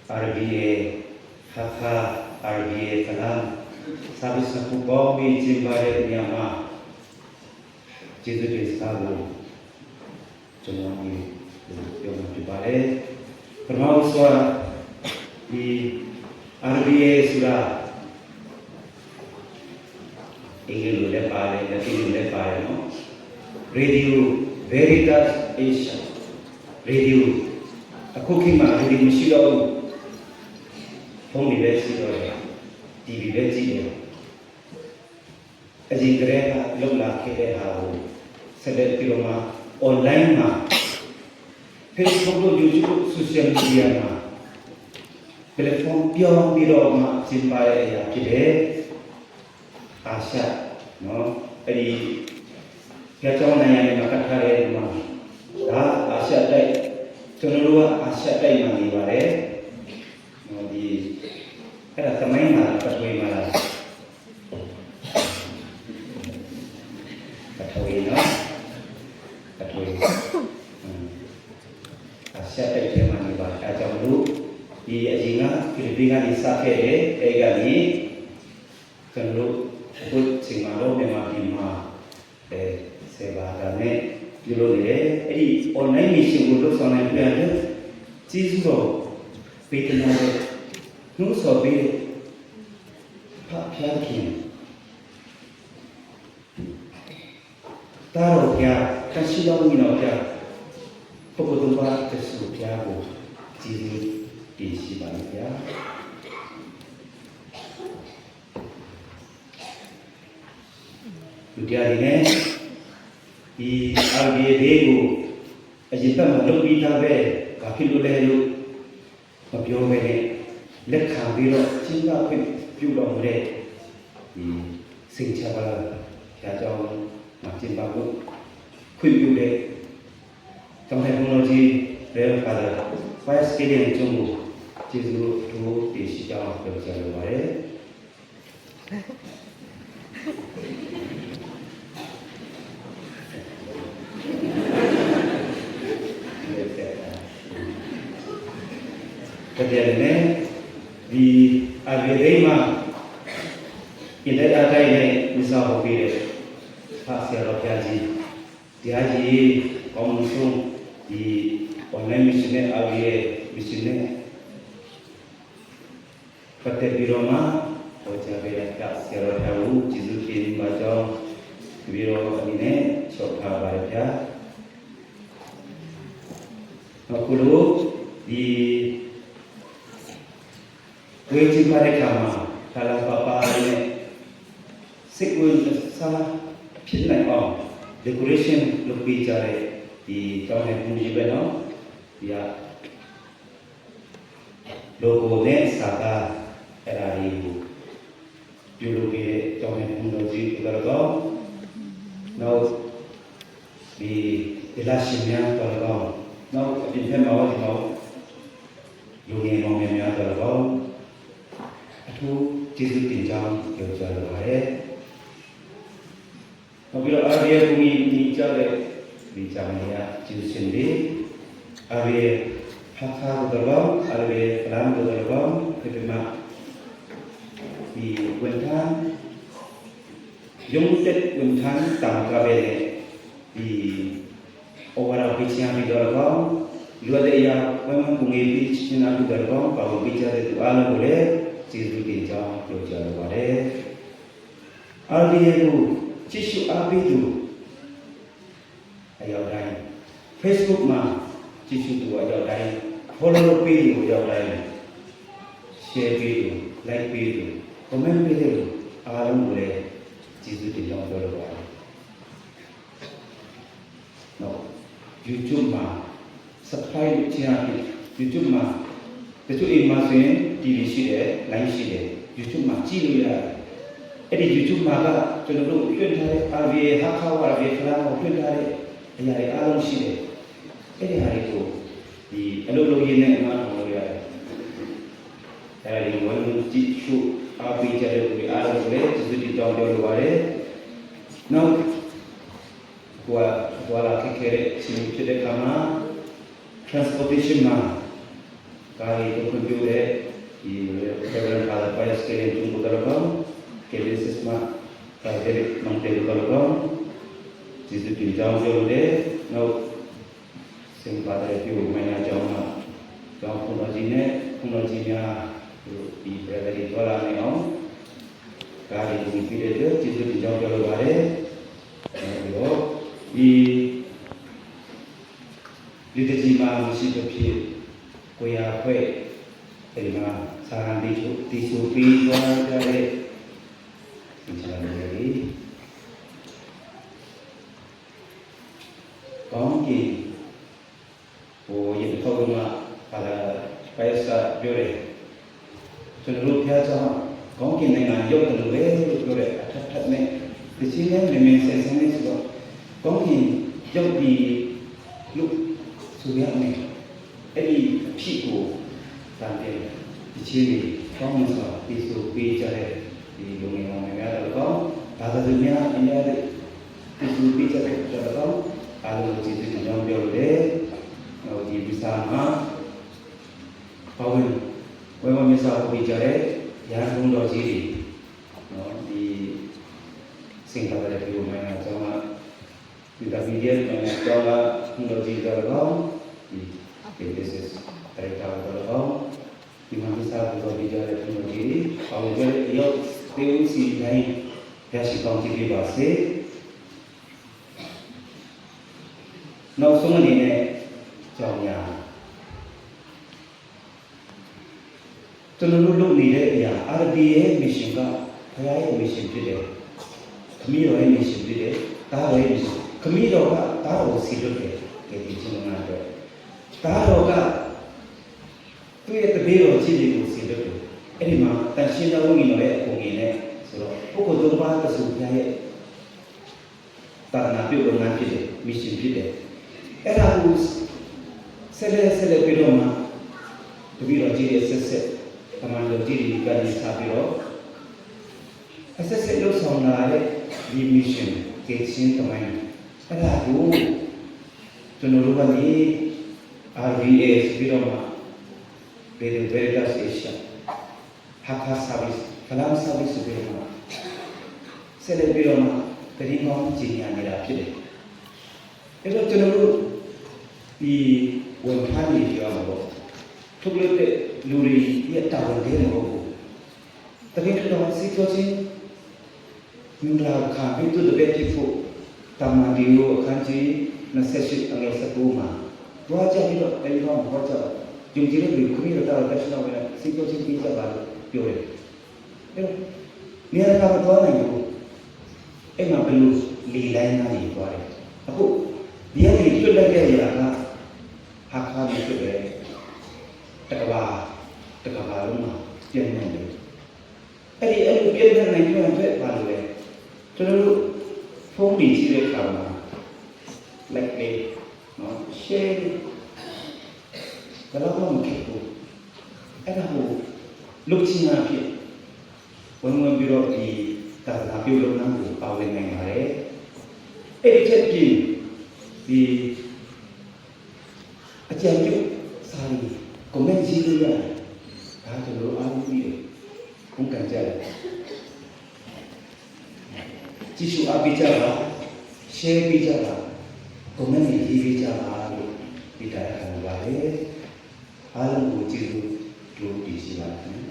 RBA Haka RBA Kalam Sabis na po may Zimbabwe Myanmar Jesu Cristo Jomani yung Zimbabwe Permauswa di RBA sudah ingin boleh pare, nanti boleh pare no Radio Veritas Asia Radio aku kima radio musilau phone device rồi TV device rồi aji kerana log la ke ha sedang piloma online ma Facebook do YouTube social media ma platform pion biro ma simpai ya kide Asia no adi kacau nanya ni makan hari ma dah Asia dai cenderung Asia dai mandi bare no di kada tamai ma patoi ma patoi no patoi Asia dai mandi bare kacau dulu di ajinga Filipina di Sakhe ega ni cenderung put singaro memang lima sebagainya dulu ni, ini online misi untuk online player, cizo, petnya, nusa be, pak piakin, taruh dia, kasih lalu ina dia, pokok tempat kesuh dia bu, cizo di sini dia. Jadi ni, di RBA dego, aja maklum kita be, kafir boleh lu, kapion be ni, lekha biro, cinta pun juga boleh, di singcapala, kacau macam bagu, pun boleh, trong teknologi real pada, file scaling cuma, cizu tu di sijau kerja luar. Kerjanya di RBA mah kita ada ini bisa hobi Pak Siarok Haji di Haji konsum di online mesinnya RBA mesinnya pada biro mah wajah beda Pak Siarok tahu jizukin baca biro ini coba baca aku di wajib pada kama kalau bapa ini sequel salah pilih orang decoration lebih cari di tahun yang punya no ya logo ni saka era ibu dulu ke tahun yang punya juga kalau now di ilasinnya kalau now di tema awal Yungi momennya kalau tu Jesu tinjam kerja luar. Apabila ada bumi bicara ya Jesu sendiri, ada hak berbau, ada pelan berbau, kedua di wentan, jumlah wentan tangkap di orang bicara berbau, luar dia memang mengibi cina berbau, kalau bicara itu alam boleh. Jesu tinjam kerja luar. RBA tu, cisu api tu, ayat lain. Facebook mah, cisu tu ayat lain. Follow page tu ayat lain. Share page tu, like page tu, comment page tu, alam boleh. Jesu tinjam kerja luar. No, YouTube mah, subscribe channel YouTube mah. Betul imasin TV sih lain sih YouTube macam ya. Jadi YouTube maga cenderung ikut hari RBA hakau RBA kelam ikut hari alam sih. Jadi hari itu di alo ini mana orang ya. Hari ini cicu api jadi di alam boleh jadi tahun luar. Now kuala kekere sini cedek kama transportation mah. ကာရီကိုခွင့်ပြုတဲ့ဒီ Reverend Father Pius Keren သူတို့ကတော့ Catesis မှာကာရီမန်တေကတော့ဒီစတင်ကြောင်းပြောတဲ့နောက်စင်ပါတဲ့ပြုမနာကြောင်းမှာကျောင်းဖုန်တော်ကြီးနဲ့ဖုန်တော်ကြီးများဒီပြရတဲ့တော်လာနေအောင်ကာရီကိုပြည့်တဲ့ဒီစတင်ကြောင်းပြောလိုပါတယ်အဲဒီတော့ဒီဒီမှာမရှိတဲ့ဖြစ်ကိုရဖွဲ့ဒီမှာစာရန်ဒီဆိုပြီးသွားကြတဲ့ဒီချာလေးကောင်းကင်ဟိုရေထောက်မှာပါလာပဲစာပြောတယ်ကျွန်တော်တို့ဖျားဆောင်ကောင်းကင်နိုင်ငံရောက်တယ်လို့ပြောတယ်အထက်ထက်နဲ့ဒီချင်းနဲ့နေမင်းဆန်ဆန်လေးဆိုတော့ကောင်းကင်ရောက်ပြီးလို့ဆိုရမယ်အဲ့ဒီအဖြစ်ကိုတန်တယ်ဒီချင်းတွေကောင်းမှဆိုဒီဆိုပေးကြတဲ့ဒီလူငယ်မောင်များတော့ဒါသာသူများအများတဲ့ဒီဆိုပေးကြတဲ့တော့အားလုံးကြည့်ကြကြောင်းပြောလို့တယ်ဟိုဒီဗီဇာမှာဘာဝင်ဝယ်မမစားပေးကြတဲ့ရန်ကုန်တော်ကြီးတွေနော်ဒီစင်ကာပူရဲ့ပြည်မှာကျွန်တော်ဒီဒါဗီဒီယိုနဲ့တော့တော်ကြီးတော့ဒီ this is အဲ့ဒါတော့ဒီမှာမစားဘူးတော့ဒီကြတဲ့ပြည်ကြီးအောင်ကြရောက်တေးဦးစီနိုင်ရရှိကောင်းကြည့်ပြပါစေနောက်ဆုံးအနေနဲ့ကြောင်ညာကျွန်တော်တို့လုပ်နေတဲ့အရာ RD ရဲ့ mission ကဘုရားရဲ့ mission ဖြစ်တယ်ခမည်းတော်ရဲ့ mission ဖြစ်တယ်တားရဲ့ mission ခမည်းတော်ကတားကိုစီလွတ်တယ်ဒီချင်းငါတော့တားတော်ကသူ့ရဲ့တပည့်တော်ကြီးတွေကိုစီလွတ်တယ်အဲ့ဒီမှာတန်ရှင်းတော်ဝိညာဉ်တော်ရဲ့အပုံကြီးနဲ့ဆိုတော့ပုဂ္ဂိုလ်သုံးပါးသစုဘုရားရဲ့တာနာပြုလုပ်ငန်းဖြစ်တယ် mission ဖြစ်တယ်အဲ့ဒါကိုဆက်လက်ပြီးတော့မှတပည့်တော်ကြီးရဲ့ဆက်တမန်တော်ကြီးတွေကနေစပြီးတော့ဆက်လို့ဆောင်လာတဲ့ဒီ mission ကချင်းတမန်အဲ့ဒါကိုကျွန်တော်တို့ကနေ RVA ပြီးတော့မှ Veritas Asia Hakka Service Kalam Service ပြီးတော့မှဆက်လက်ပြီးတော့မှတတိမောင်းကြီးညာနေတာဖြစ်တယ်အဲ့တော့ကျွန်တော်တို့ဒီဝန်ထမ်းတွေပြောမှာပေါ့ထုတ်လို့တဲ့လူတွေရဲ့တာဝန်တွေမဟုတ်ဘူးတကယ်တော့စီတိုချင်းမြူလာခါပြီးတော့တဲ့တိဖို့တမန်ဒီကိုအခန်းကြီး28အငယ်19မှာတွားကြပြီးတော့အဲဒီတော့ဟောကြယုံကြည်တဲ့လူခရီးတော်တက်ရှောင်းပဲစီတိုချင်းပြီးကြပါလို့ပြောတယ်အဲ့တော့နေရာကမတွားနိုင်ဘူးအဲ့မှာဘယ်လိုလီလိုင်းသားကြီးတွားတယ်အခုဒီအရေးလွတ်လပ်တဲ့နေရာကဟာခါမျိုးဖြစ်တယ်တကဘာလုံးမှာပြည့်နေတယ်အဲ့ဒီပြည့်တဲ့နိုင်ကျွမ်းတဲ့ဘာလို့လဲကျွန်တော်တို့ဖုန်းပြီးရှိတဲ့အခါမှာ like လေးနော် share ဘာလို့မဖြစ်ဘူးအဲ့ဒါကိုလုပ်ချင်တာဖြစ်ဝင်ပြီးတော့ဒီတာနာပြုလုပ်ငန်းကိုပါဝင်နိုင်ပါတယ်အဲ့ဒီချက်ပြီးဒီအကြံပြုစာရင်း comment ရေးလို့ရတယ်ဒါကျွန်တော်အားလုံးပြီးတယ်ဘုံကံကြတယ်ကြည့်ရှုအားပေးကြပါ share ပေးကြပါ comment ရေးပေးကြပါလို့ဒီတိုင်းခံပါတယ်အားလုံးကိုကျေးဇူးတို့ဒီရှိပါတယ်